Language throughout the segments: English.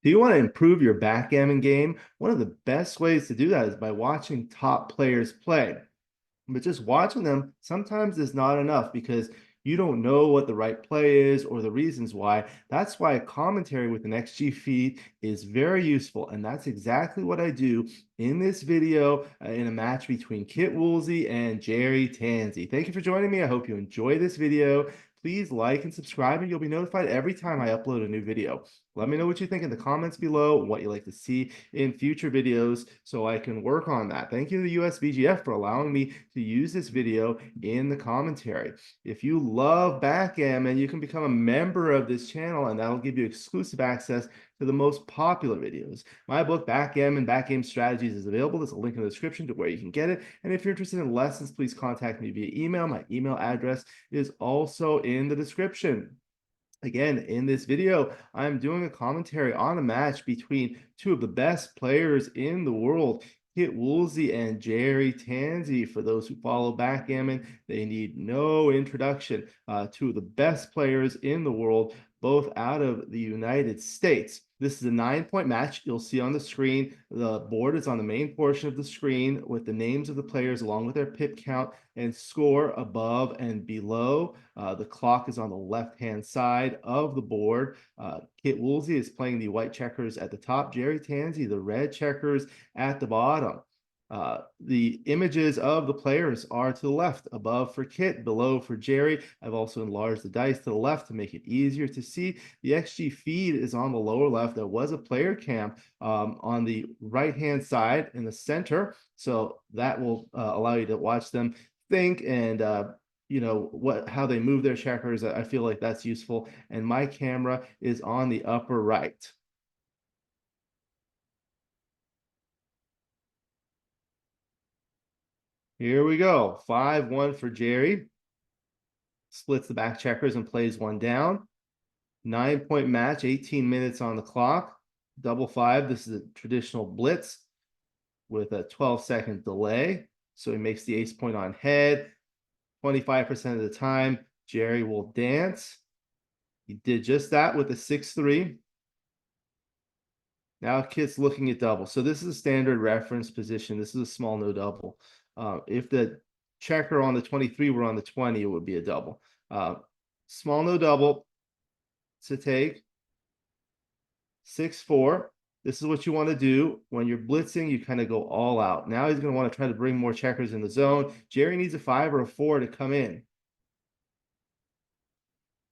Do you want to improve your backgammon game? One of the best ways to do that is by watching top players play. But just watching them sometimes is not enough because you don't know what the right play is or the reasons why. That's why a commentary with an XG feed is very useful. And that's exactly what I do in this video in a match between Kit Woolsey and Gerry Tansey. Thank you for joining me. I hope you enjoy this video. Please like and subscribe, and you'll be notified every time I upload a new video. Let me know what you think in the comments below, what you like to see in future videos so I can work on that. Thank you to the USBGF for allowing me to use this video in the commentary. If you love backgammon, you can become a member of this channel, and that'll give you exclusive access to the most popular videos. My book, Backgammon Backgame Strategies, is available. There's a link in the description to where you can get it. And if you're interested in lessons, please contact me via email. My email address is also in the description. Again, in this video, I'm doing a commentary on a match between two of the best players in the world, Kit Woolsey and Gerry Tansey. For those who follow backgammon, they need no introduction. Two of the best players in the world, both out of the United States. This is a 9-point match. You'll see on the screen, the board is on the main portion of the screen with the names of the players along with their pip count and score above and below. The clock is on the left-hand side of the board. Kit Woolsey is playing the white checkers at the top. Gerry Tansey, the red checkers at the bottom. The images of the players are to the left, above for Kit, below for Gerry. I've also enlarged the dice to the left to make it easier to see. The XG feed is on the lower left. There was a player cam on the right-hand side in the center, so that will allow you to watch them think and how they move their checkers. I feel like that's useful. And my camera is on the upper right. Here we go. 5-1 for Gerry. Splits the back checkers and plays one down. 9-point match, 18 minutes on the clock. Double five. This is a traditional blitz with a 12-second delay. So he makes the ace point on head. 25% of the time, Gerry will dance. He did just that with a 6-3. Now Kit's looking at double. So this is a standard reference position. This is a small no double. If the checker on the 23 were on the 20, it would be a double. Small no double to take. 6-4. This is what you want to do when you're blitzing. You kind of go all out. Now he's going to want to try to bring more checkers in the zone. Gerry needs a 5 or a 4 to come in.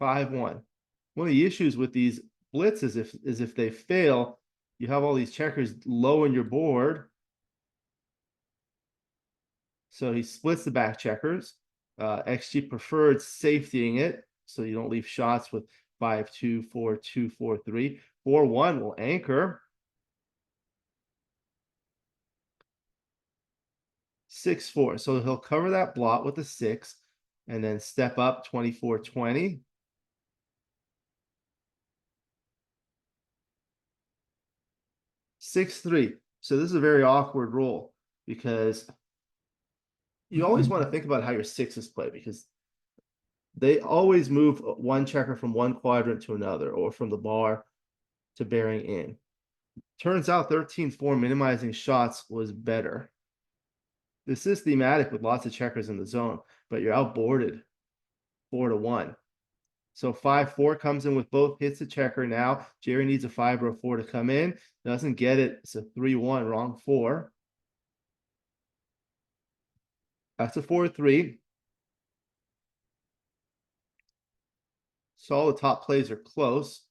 5-1. One of the issues with these blitzes is if they fail, you have all these checkers low in your board. So he splits the back checkers. XG preferred safetying it so you don't leave shots with 5-2, 4-2, 4-3. 4-1 will anchor. 6-4. So he'll cover that blot with a 6 and then step up 24-20. 6-3. So this is a very awkward roll because you always want to think about how your sixes play because they always move one checker from one quadrant to another or from the bar to bearing in. Turns out 13-4 minimizing shots was better. This is thematic with lots of checkers in the zone, but you're outboarded 4-1. So 5-4 comes in with both, hits the checker now. Gerry needs a 5 or a 4 to come in. Doesn't get it. It's a 3-1, wrong 4. That's a 4-3. So all the top plays are close.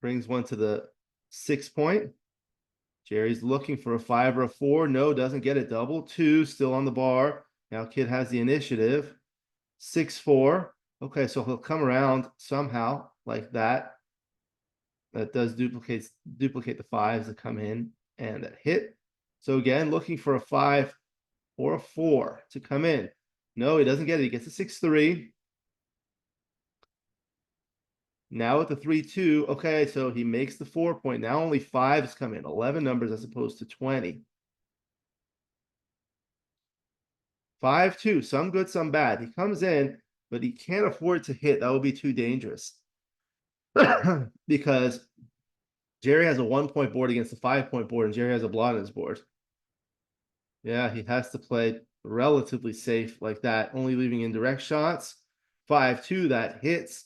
Brings one to the 6-point. Gerry's looking for a 5 or a 4. No, doesn't get it. Double 2, still on the bar. Now Kid has the initiative. 6-4. Okay, so he'll come around somehow like that. That does duplicate the 5s that come in and that hit. So again, looking for a 5 or a 4 to come in. No, he doesn't get it. He gets a 6-3. Now with the 3-2, okay, so he makes the 4-point. Now only 5s come in, 11 numbers as opposed to 20. 5-2, some good, some bad. He comes in, but he can't afford to hit. That would be too dangerous. Because Gerry has a 1-point board against a 5-point board, and Gerry has a blot on his board. Yeah, he has to play relatively safe like that, only leaving indirect shots. 5-2, that hits.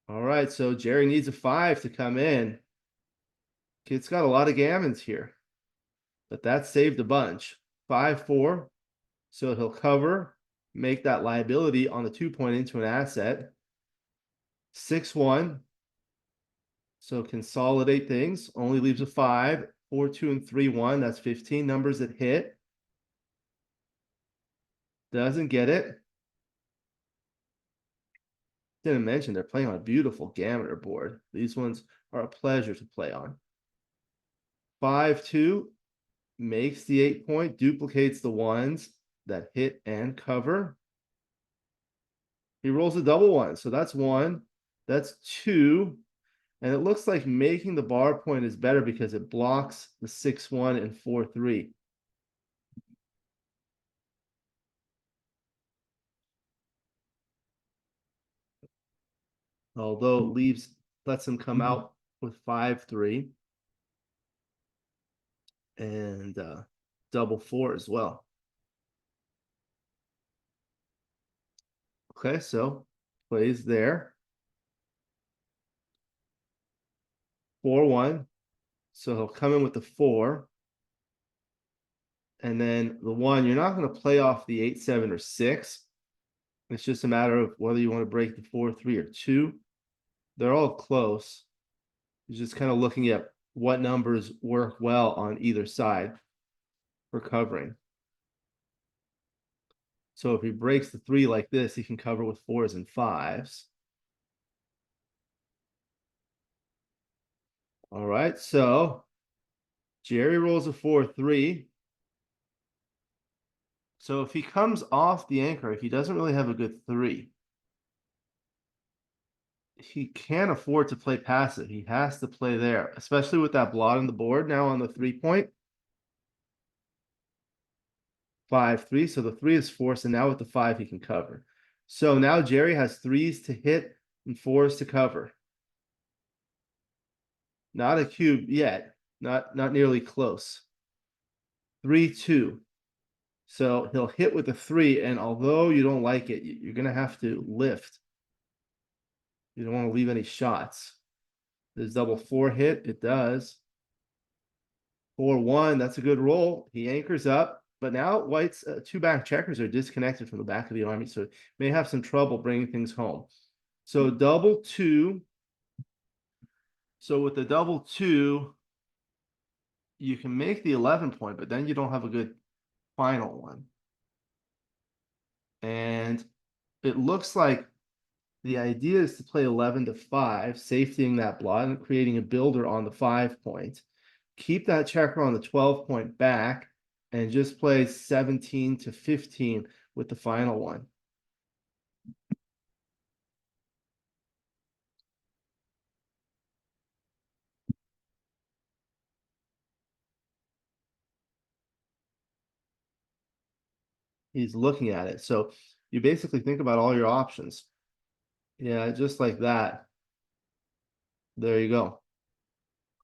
All right, so Gerry needs a 5 to come in. Kid's got a lot of gammons here, but that saved a bunch. 5-4, so he'll cover, make that liability on the 2-point into an asset. 6-1, so consolidate things, only leaves a 5. 4-2 and 3-1, that's 15 numbers that hit. Doesn't get it. Didn't mention they're playing on a beautiful gammoner board. These ones are a pleasure to play on. 5-2 makes the 8-point, duplicates the ones that hit and cover. He rolls a double one, so that's 1, that's 2, and it looks like making the bar point is better because it blocks the 6-1 and 4-3. Although it leaves, lets him come out with 5-3 and double 4 as well. Okay, so plays there. 4-1. So he'll come in with the 4. And then the 1, you're not going to play off the 8, 7, or 6. It's just a matter of whether you want to break the 4, 3, or 2. They're all close. You're just kind of looking at what numbers work well on either side for covering. So if he breaks the 3 like this, he can cover with 4s and 5s. All right, so Gerry rolls a 4-3. So if he comes off the anchor, he doesn't really have a good 3. He can't afford to play passive. He has to play there, especially with that blot on the board now on the 3-point. 5-3, so the 3 is forced, and now with the 5 he can cover. So now Gerry has 3s to hit and 4s to cover. Not a cube yet, not nearly close. 3-2. So he'll hit with a 3, and although you don't like it, you're gonna have to lift. You don't want to leave any shots. Does double 4 hit? It does. 4-1, that's a good roll. He anchors up, but now White's 2 back checkers are disconnected from the back of the army, so may have some trouble bringing things home. So double 2. So with the double 2, you can make the 11-point, but then you don't have a good final one. And it looks like the idea is to play 11 to 5, safetying that blot and creating a builder on the 5-point. Keep that checker on the 12-point back and just play 17 to 15 with the final one. He's looking at it. So you basically think about all your options. Yeah, just like that. There you go.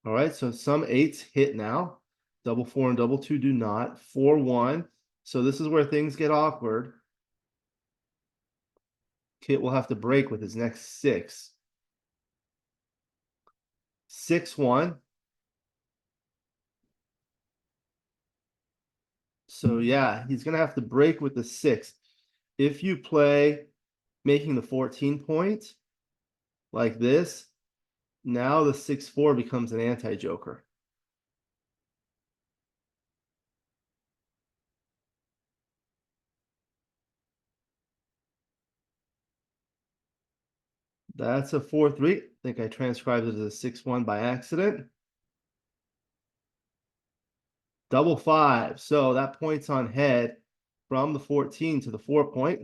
All right, so some 8s hit now. Double 4 and double 2 do not. 4-1. So this is where things get awkward. Kit will have to break with his next 6. 6-1. So yeah, he's gonna have to break with the 6. If you play making the 14-point like this, now the 6-4 becomes an anti-joker. That's a 4-3. I think I transcribed it as a 6-1 by accident. Double 5. So that points on head from the 14 to the 4-point.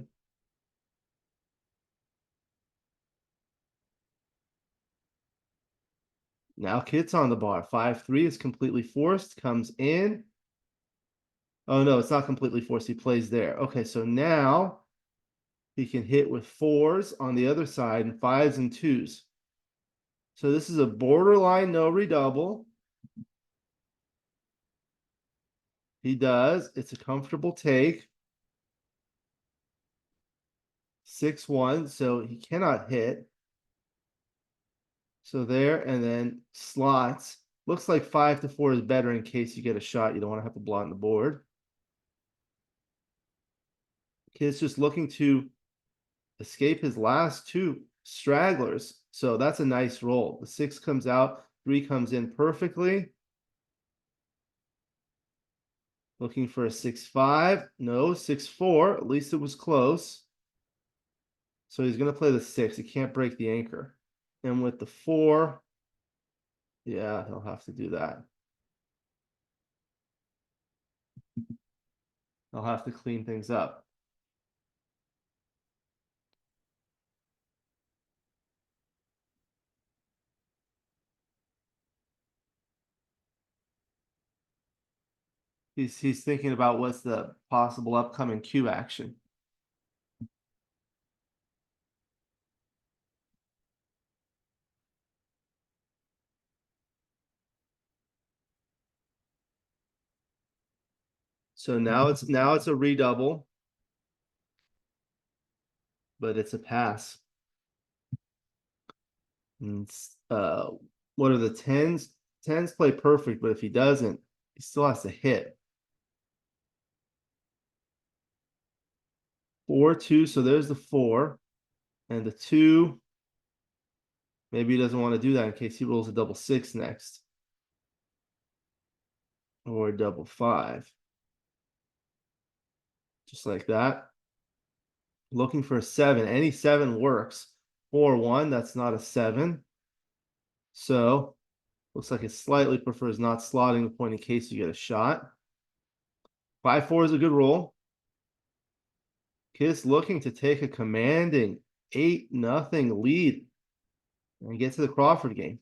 Now Kit's on the bar. 5-3 is completely forced, comes in. Oh no, it's not completely forced. He plays there. Okay, so now he can hit with fours on the other side and fives and twos. So this is a borderline no redouble. He does. It's a comfortable take. 6-1, so he cannot hit. So there, and then slots. Looks like 5-4 is better in case you get a shot. You don't want to have to blot on the board. Kid's just looking to escape his last two stragglers. So that's a nice roll. The 6 comes out, 3 comes in perfectly. Looking for a 6-5. No, 6-4. At least it was close. So he's going to play the 6. He can't break the anchor. And with the 4, yeah, he'll have to do that. I'll have to clean things up. He's thinking about what's the possible upcoming cue action. So now it's a redouble, but it's a pass. And what are the tens? Tens play perfect, but if he doesn't, he still has to hit. 4-2, so there's the 4. And the 2, maybe he doesn't want to do that in case he rolls a double 6 next. Or a double 5. Just like that. Looking for a 7. Any 7 works. 4-1, that's not a 7. So looks like it slightly prefers not slotting the point in case you get a shot. 5-4 is a good roll. Kiss looking to take a commanding 8-0 lead and get to the Crawford game.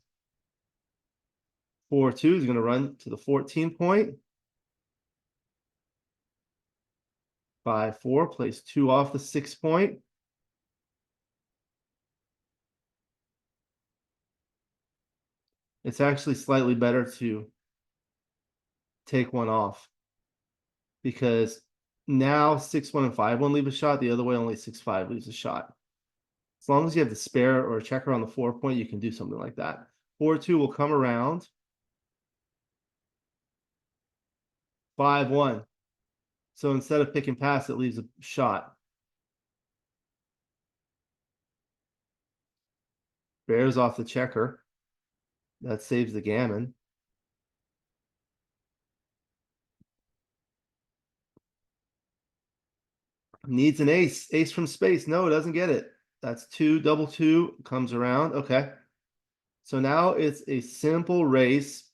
4-2 is going to run to the 14 point. 5-4 plays 2 off the 6 point. It's actually slightly better to take one off because now 6-1 and 5-1 leave a shot. The other way, only 6-5 leaves a shot. As long as you have the spare or a checker on the 4 point, you can do something like that. 4-2 will come around. 5-1. So instead of pick and pass, it leaves a shot. Bears off the checker. That saves the gammon. Needs an ace. Ace from space. No, it doesn't get it. That's 2, double 2, comes around. Okay. So now it's a simple race,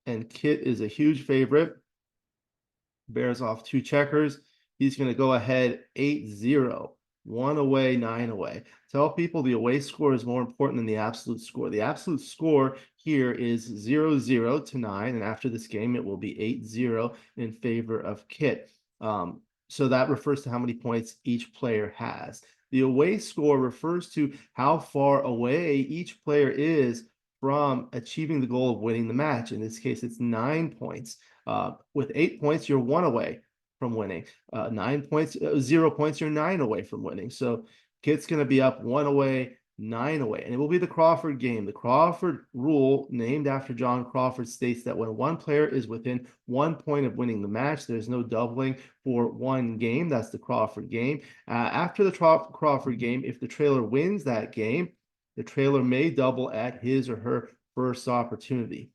and Kit is a huge favorite. Bears off 2 checkers. He's going to go ahead 8-0. 1 away, 9 away. Tell people the away score is more important than the absolute score. The absolute score here is 0-0 to 9, and after this game, it will be 8-0 in favor of Kit. So that refers to how many points each player has. The away score refers to how far away each player is from achieving the goal of winning the match. In this case, it's 9 points. With 8 points, you're 1 away from winning. 9 points, 0 points, you're 9 away from winning. So Kit's going to be up 1 away, 9 away. And it will be the Crawford game. The Crawford rule, named after John Crawford, states that when one player is within 1 point of winning the match, there's no doubling for one game. That's the Crawford game. After the Crawford game, if the trailer wins that game, the trailer may double at his or her first opportunity.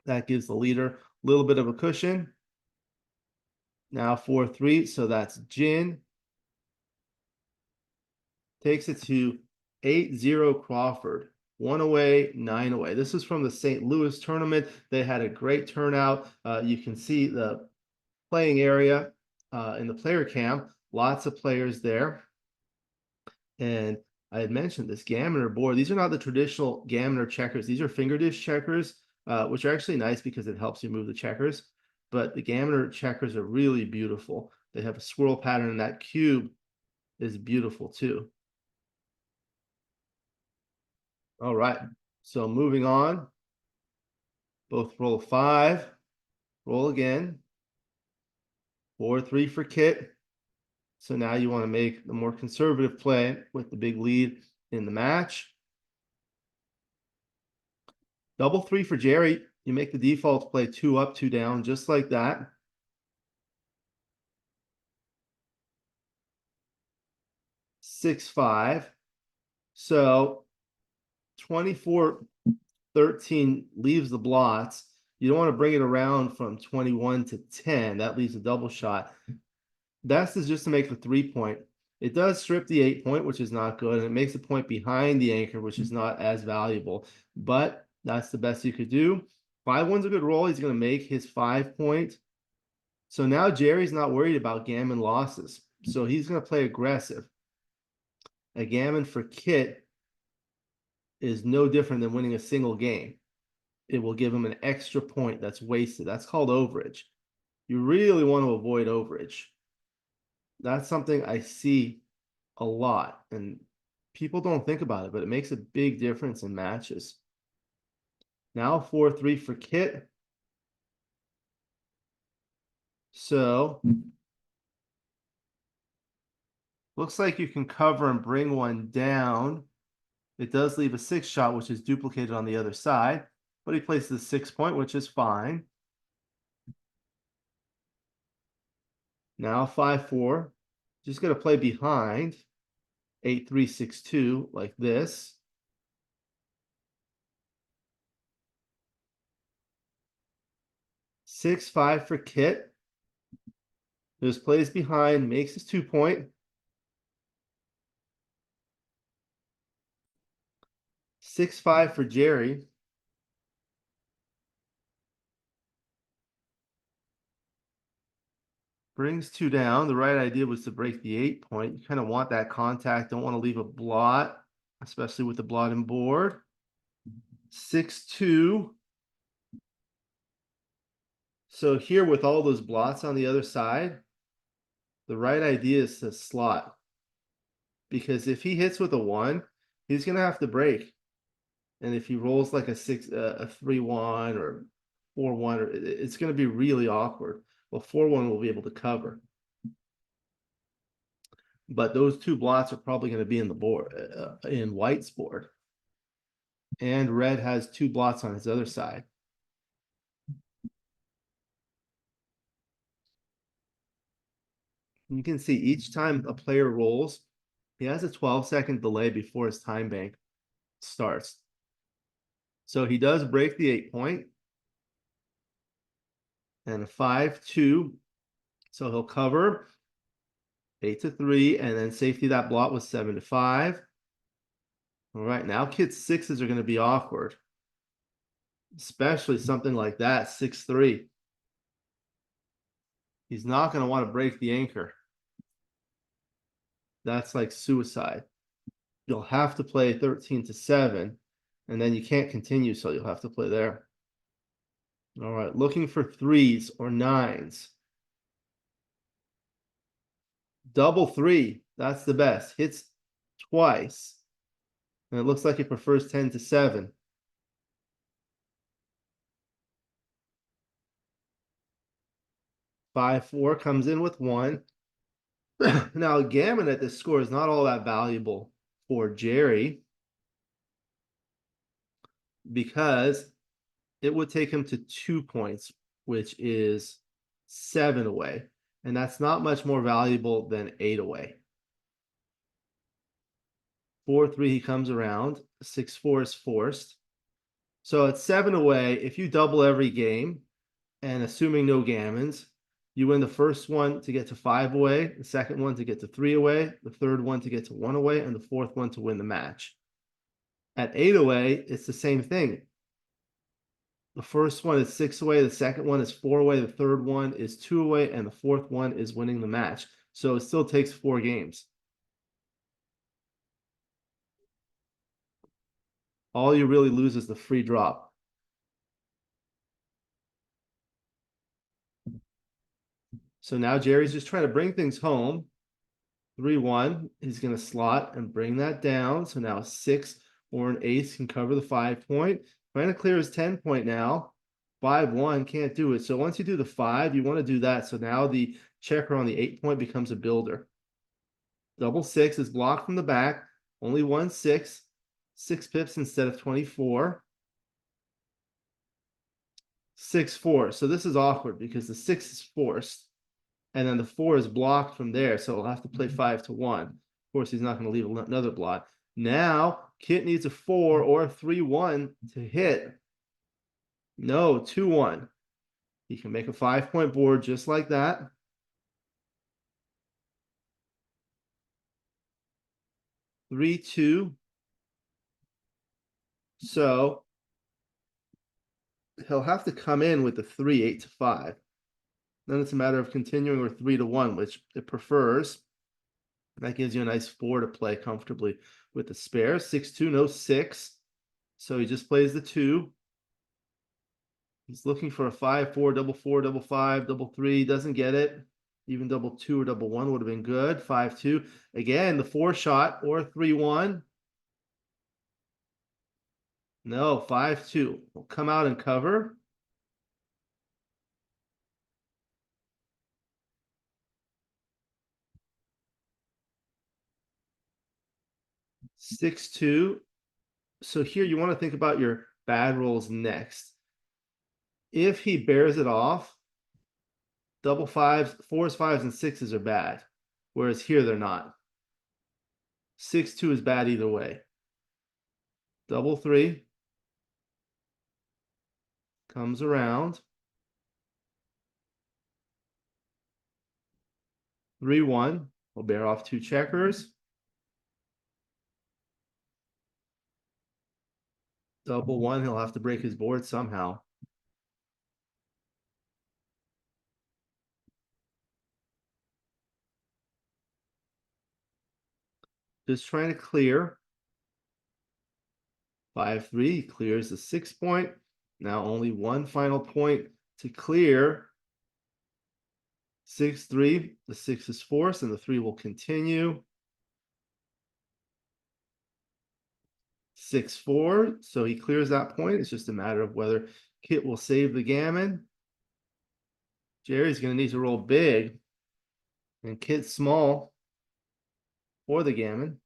That gives the leader a little bit of a cushion. Now 4-3, so that's Gin. Takes it to 8-0 Crawford. 1 away, 9 away. This is from the St. Louis tournament. They had a great turnout. You can see the playing area in the player cam. Lots of players there. And I had mentioned this Gammoner board. These are not the traditional Gammoner checkers. These are finger dish checkers, which are actually nice because it helps you move the checkers. but the gammon checkers are really beautiful. They have a swirl pattern, and that cube is beautiful too. All right, so moving on. Both roll a 5, roll again. 4-3 for Kit. So now you want to make the more conservative play with the big lead in the match. Double 3 for Gerry. You make the default play 2 up, 2 down, just like that. 6-5. So 24-13 leaves the blots. You don't want to bring it around from 21 to 10. That leaves a double shot. That's just to make the 3-point. It does strip the 8-point, which is not good, and it makes a point behind the anchor, which is not as valuable. But that's the best you could do. 5-1's a good roll. He's going to make his 5-point. So now Gerry's not worried about gammon losses. So he's going to play aggressive. A gammon for Kit is no different than winning a single game. It will give him an extra point that's wasted. That's called overage. You really want to avoid overage. That's something I see a lot, and people don't think about it, but it makes a big difference in matches. Now 4-3 for Kit. So looks like you can cover and bring one down. It does leave a 6 shot, which is duplicated on the other side, but he plays the 6-point, which is fine. Now 5-4. Just going to play behind. 8-3, 6-2, like this. 6-5 for Kit. Just plays behind, makes his 2-point. 6-5 for Gerry. Brings 2 down. The right idea was to break the 8-point. You kind of want that contact. Don't want to leave a blot, especially with the blot and board. 6-2. So here with all those blots on the other side, the right idea is to slot. Because if he hits with a 1, he's going to have to break. And if he rolls like a 3-1 or 4-1, it's going to be really awkward. Well, 4-1 will be able to cover. But those 2 blots are probably going to be in the board, in White's board. And Red has 2 blots on his other side. You can see each time a player rolls, he has a 12-second delay before his time bank starts. So he does break the 8-point. And a 5-2. So he'll cover 8-3, and then safety that blot was 7-5. All right, now Kit's 6s are going to be awkward, especially something like that, 6-3. He's not going to want to break the anchor. That's like suicide. You'll have to play 13-7, and then you can't continue, so you'll have to play there. All right, looking for 3s or 9s. Double 3, that's the best. Hits twice. And it looks like it prefers 10-7. 5-4 comes in with 1. Now, gammon at this score is not all that valuable for Gerry because it would take him to 2 points, which is 7 away. And that's not much more valuable than 8 away. 4-3, he comes around. 6-4 is forced. So at 7 away, if you double every game, and assuming no gammons, you win the first one to get to 5 away, the second one to get to 3 away, the third one to get to 1 away, and the fourth one to win the match. At 8 away, it's the same thing. The first one is 6 away, the second one is 4 away, the third one is 2 away, and the fourth one is winning the match. So it still takes 4 games. All you really lose is the free drop. So now Jerry's just trying to bring things home. 3-1. He's going to slot and bring that down. So now 6 or an ace can cover the 5 point. Trying to clear his 10 point now. 5-1 can't do it. So once you do the 5, you want to do that. So now the checker on the 8 point becomes a builder. Double 6 is blocked from the back. Only 1-6. 6 pips instead of 24. 6-4. So this is awkward because the 6 is forced. And then the 4 is blocked from there. So he'll have to play 5-1. Of course, he's not going to leave another block. Now, Kit needs a 4 or a 3-1 to hit. No, 2-1. He can make a 5 point board just like that. Three, 2. So he'll have to come in with the 3, 8-5. Then it's a matter of continuing or 3-1, which it prefers. That gives you a nice 4 to play comfortably with the spare. 6-2, no 6. So he just plays the 2. He's looking for a 5-4, double 4, double 5, double 3. Doesn't get it. Even double 2 or double 1 would have been good. 5-2. Again, the 4 shot or 3-1. No, 5-2. We'll come out and cover. Six, 2. So here you want to think about your bad rolls next. If he bears it off, double 5s, 4s, 5s, and 6s are bad. Whereas here they're not. 6-2 is bad either way. Double 3 comes around. 3-1 will bear off 2 checkers. Double 1, he'll have to break his board somehow. Just trying to clear. 5-3, he clears the 6 point. Now only one final point to clear. 6-3, the 6 is forced and the 3 will continue. 6-4, so he clears that point. It's just a matter of whether Kit will save the gammon. Jerry's going to need to roll big and Kit small for the gammon.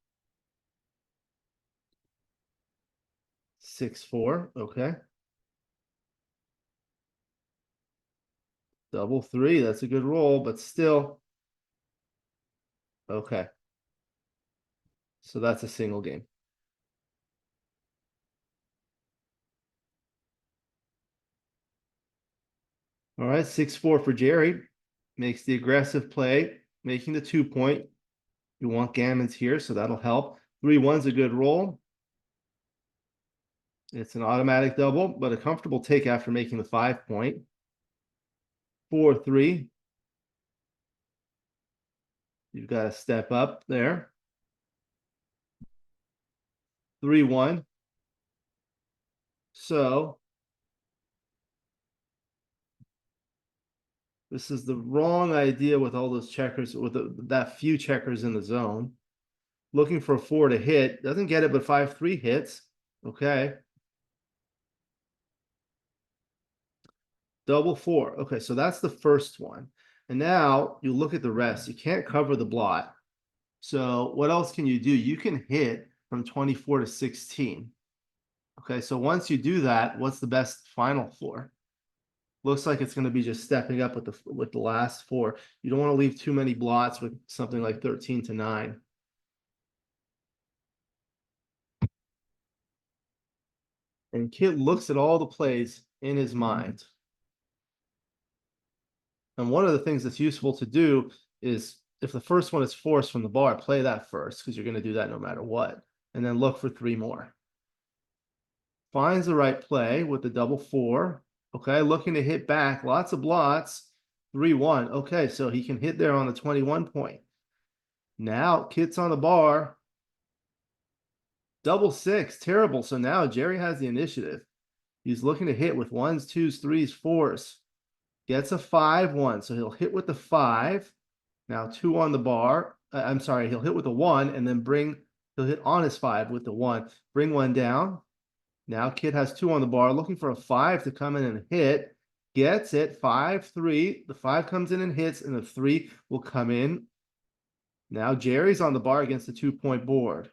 6-4, okay. Double 3, that's a good roll, but still. Okay. So that's a single game. All right, 6-4 for Jerry. Makes the aggressive play, making the 2 point. You want gammons here, so that'll help. 3-1's a good roll. It's an automatic double, but a comfortable take after making the 5 point. 4-3. You've got to step up there. 3-1. So this is the wrong idea with all those checkers, with that few checkers in the zone. Looking for a 4 to hit. Doesn't get it, but 5-3 hits. Okay. Double 4. Okay, so that's the first one. And now you look at the rest. You can't cover the blot. So what else can you do? You can hit from 24 to 16. Okay, so once you do that, what's the best final floor? Looks like it's going to be just stepping up with the last 4. You don't want to leave too many blots with something like 13 to 9. And Kit looks at all the plays in his mind. And one of the things that's useful to do is if the first one is forced from the bar, play that first because you're going to do that no matter what. And then look for 3 more. Finds the right play with the double 4. Okay, looking to hit back. Lots of blots. 3-1. Okay, so he can hit there on the 21 point. Now, Kit's on the bar. Double 6. Terrible. So now Jerry has the initiative. He's looking to hit with 1s, 2s, 3s, 4s. Gets a 5-1. So he'll hit with the 5. Now 2 on the bar. I'm sorry, he'll hit with a 1 and then he'll hit on his 5 with the 1. Bring 1 down. Now Kid has 2 on the bar, looking for a 5 to come in and hit. Gets it, 5-3. The 5 comes in and hits, and the 3 will come in. Now Jerry's on the bar against the 2-point board.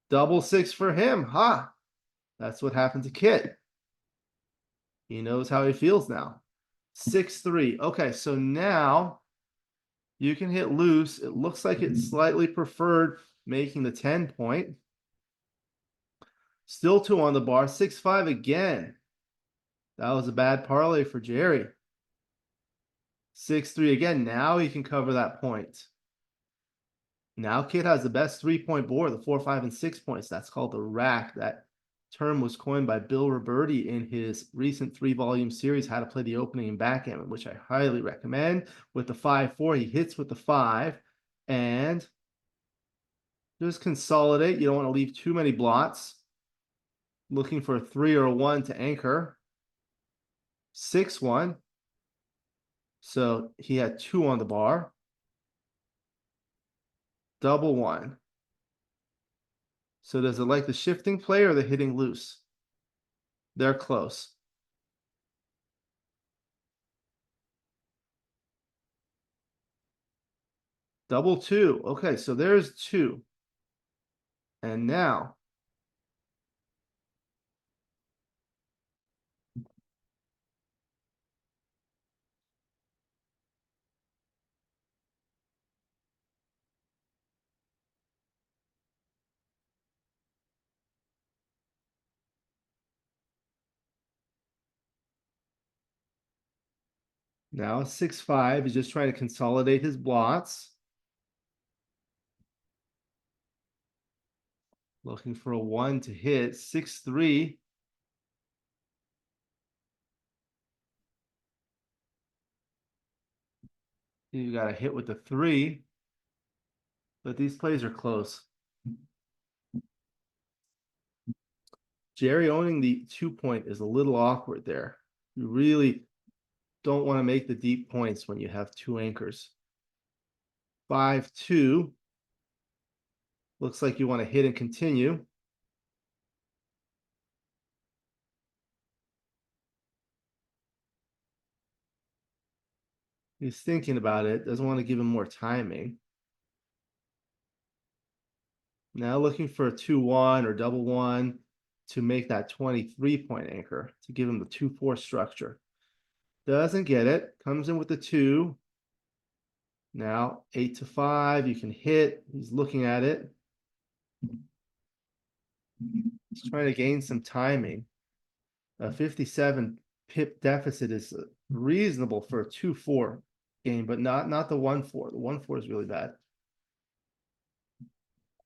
Double 6 for him. Ha! That's what happened to Kid. He knows how he feels now. 6-3. Okay, so now you can hit loose. It looks like it slightly preferred making the 10-point. Still 2 on the bar. 6-5 again. That was a bad parlay for Jerry. 6-3 again. Now he can cover that point. Now Kid has the best 3-point board, the 4, 5, and 6 points. That's called the rack. That term was coined by Bill Roberti in his recent 3-volume series, How to Play the Opening in Backgammon, which I highly recommend. With the 5-4, he hits with the 5 and just consolidate. You don't want to leave too many blots. Looking for a 3 or a 1 to anchor. 6-1. So he had 2 on the bar. Double 1. So does it like the shifting play or the hitting loose? They're close. Double 2. Okay, so there's 2. And now Now 6-5 is just trying to consolidate his blots. Looking for a 1 to hit. 6-3. You got to hit with the 3. But these plays are close. Jerry owning the 2-point is a little awkward there. You really don't want to make the deep points when you have 2 anchors. 5-2. Looks like you want to hit and continue. He's thinking about it. Doesn't want to give him more timing. Now looking for a 2-1 or double 1 to make that 23-point anchor to give him the 2-4 structure. Doesn't get it. Comes in with the 2. Now 8-5. You can hit. He's looking at it. He's trying to gain some timing. A 57 pip deficit is reasonable for a 2-4 game, but not the 1-4. The 1-4 is really bad.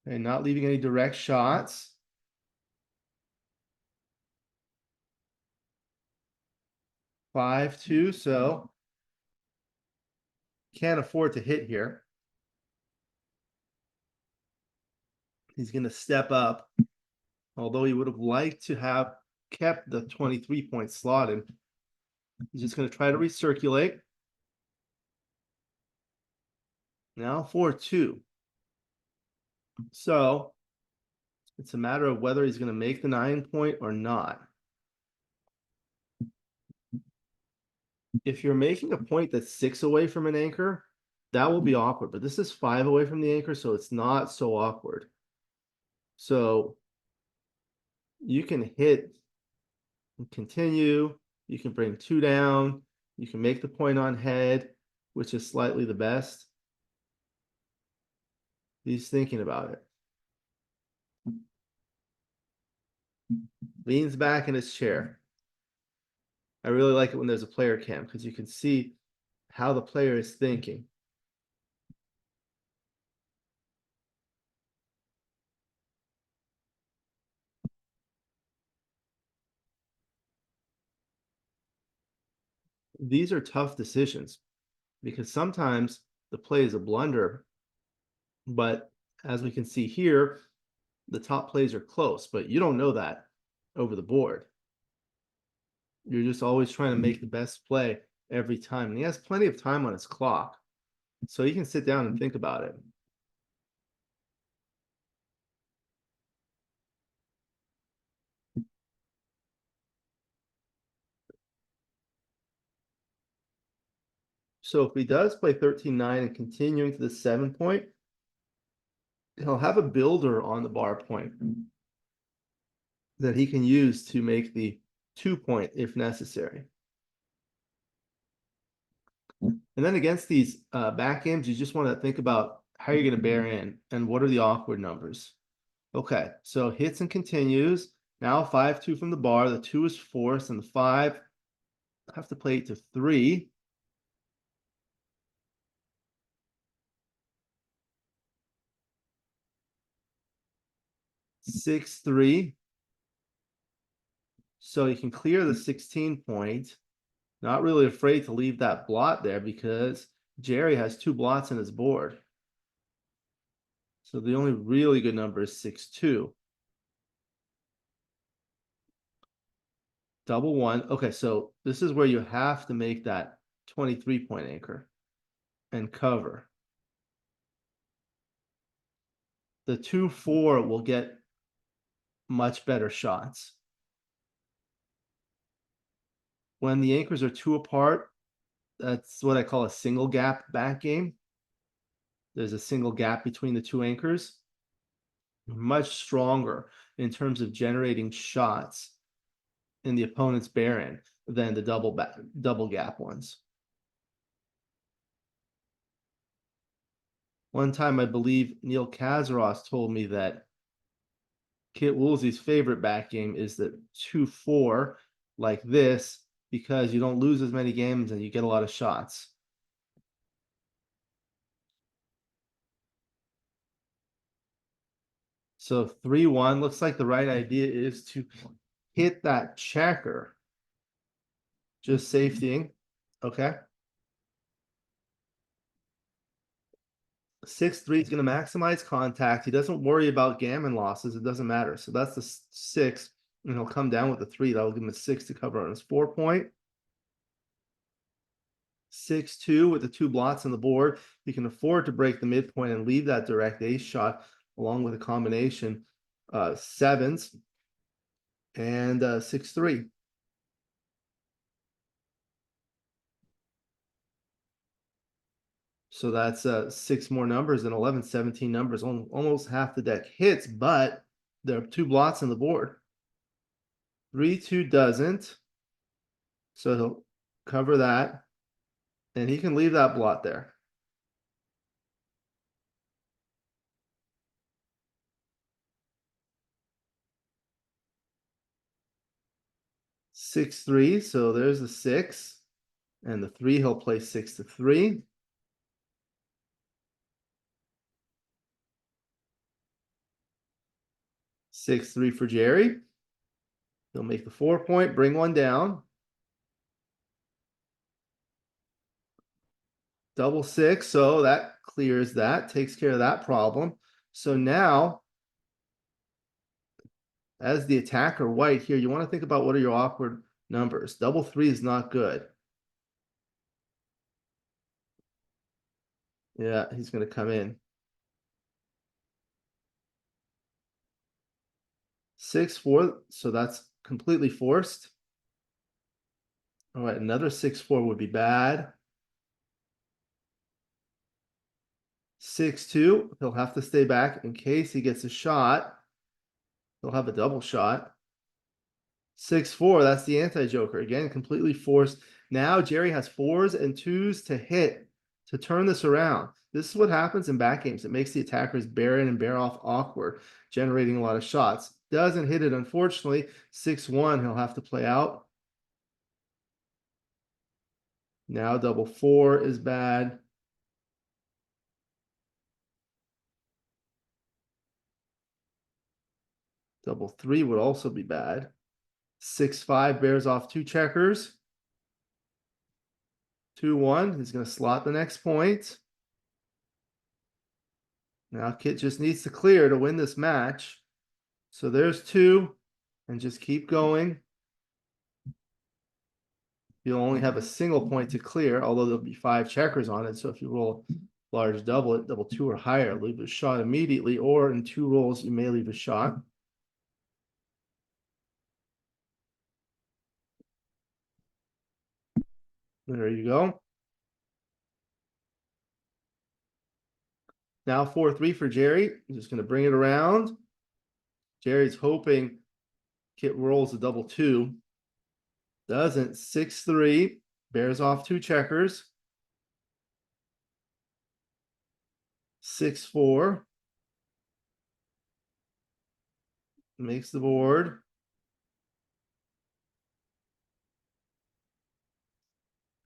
And not leaving any direct shots. Five, 2, so can't afford to hit here. He's going to step up, although he would have liked to have kept the 23-point slot in. He's just going to try to recirculate. Now 4-2. So it's a matter of whether he's going to make the 9-point or not. If you're making a point that's 6 away from an anchor, that will be awkward. But this is 5 away from the anchor, so it's not so awkward. So you can hit and continue. You can bring 2 down. You can make the point on head, which is slightly the best. He's thinking about it. Leans back in his chair. I really like it when there's a player cam because you can see how the player is thinking. These are tough decisions because sometimes the play is a blunder, but as we can see here, the top plays are close, but you don't know that over the board. You're just always trying to make the best play every time. And he has plenty of time on his clock. So he can sit down and think about it. So if he does play 13-9 and continuing to the 7-point, he'll have a builder on the bar point that he can use to make the 2-point if necessary. And then against these back games, you just want to think about how you're going to bear in and what are the awkward numbers. Okay, so hits and continues. Now 5-2 from the bar. The 2 is forced, and the 5 have to play it to 3. Six, 3. So you can clear the 16-point. Not really afraid to leave that blot there because Gerry has 2 blots in his board. So the only really good number is 6-2. Double 1. Okay, so this is where you have to make that 23-point anchor and cover. The 2-4 will get much better shots. When the anchors are 2 apart, that's what I call a single gap back game. There's a single gap between the 2 anchors. Much stronger in terms of generating shots in the opponent's bear end than the double gap ones. One time, I believe Neil Kazaros told me that Kit Woolsey's favorite back game is the 2-4 like this because you don't lose as many games and you get a lot of shots. So 3-1 looks like the right idea is to hit that checker. Just safetying. Okay. 6-3 is going to maximize contact. He doesn't worry about gammon losses. It doesn't matter. So that's the 6, and he'll come down with the 3. That'll give him a 6 to cover on his 4-point. 6-2 with the 2 blots on the board. He can afford to break the midpoint and leave that direct ace shot along with a combination 7s and 6-3. So that's 6 more numbers and 11, 17 numbers. Almost half the deck hits, but there are 2 blots on the board. 3-2 doesn't. So he'll cover that. And he can leave that blot there. Six, 3. So there's the 6. And the 3, he'll play 6-3. 6-3 for Gerry. He'll make the 4-point, bring one down. Double 6, so that clears that, takes care of that problem. So now, as the attacker white here, you want to think about what are your awkward numbers. Double 3 is not good. Yeah, he's going to come in. 6-4, so that's completely forced. All right, another 6-4 would be bad. 6-2, he'll have to stay back in case he gets a shot. He'll have a double shot. 6-4, that's the anti-joker. Again, completely forced. Now Gerry has 4s and 2s to hit to turn this around. This is what happens in back games. It makes the attackers bear in and bear off awkward, generating a lot of shots. Doesn't hit it, unfortunately. 6-1, he'll have to play out. Now double 4 is bad. Double 3 would also be bad. 6-5 bears off 2 checkers. 2-1, he's going to slot the next point. Now Kit just needs to clear to win this match. So there's 2, and just keep going. you'll only have a single point to clear, although there'll be 5 checkers on it. So if you roll large double it, double 2 or higher, leave a shot immediately, or in 2 rolls, you may leave a shot. There you go. Now 4-3 for Gerry. I'm just going to bring it around. Gerry's hoping Kit rolls a double 2. Doesn't. 6-3. Bears off 2 checkers. 6-4. Makes the board.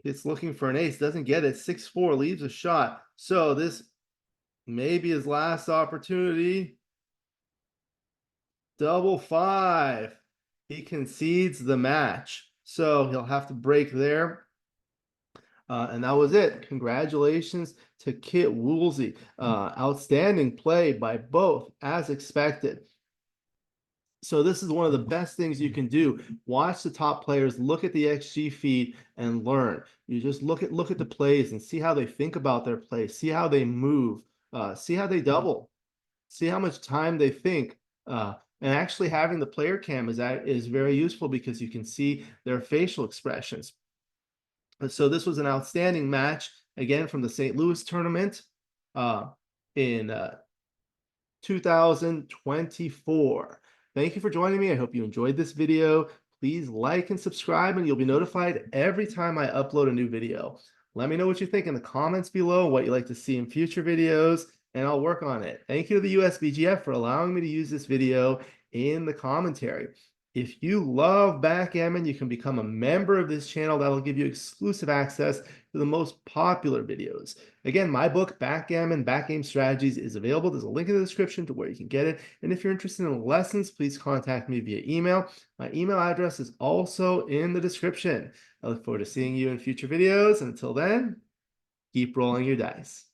It's looking for an ace. Doesn't get it. 6-4. Leaves a shot. So this may be his last opportunity. Double 5. He concedes the match. So he'll have to break there. And that was it. Congratulations to Kit Woolsey. Outstanding play by both, as expected. So this is one of the best things you can do. Watch the top players, look at the XG feed, and learn. You just look at the plays and see how they think about their play, see how they move, see how they double, see how much time they think. And actually having the player cam is very useful because you can see their facial expressions. So this was an outstanding match, again, from the St. Louis tournament in 2024. Thank you for joining me. I hope you enjoyed this video. Please like and subscribe, and you'll be notified every time I upload a new video. Let me know what you think in the comments below, what you'd like to see in future videos, and I'll work on it. Thank you to the USBGF for allowing me to use this video in the commentary. If you love backgammon, you can become a member of this channel. That'll give you exclusive access to the most popular videos. Again, my book, Backgammon Backgame Strategies, is available. There's a link in the description to where you can get it. And if you're interested in lessons, please contact me via email. My email address is also in the description. I look forward to seeing you in future videos. Until then, keep rolling your dice.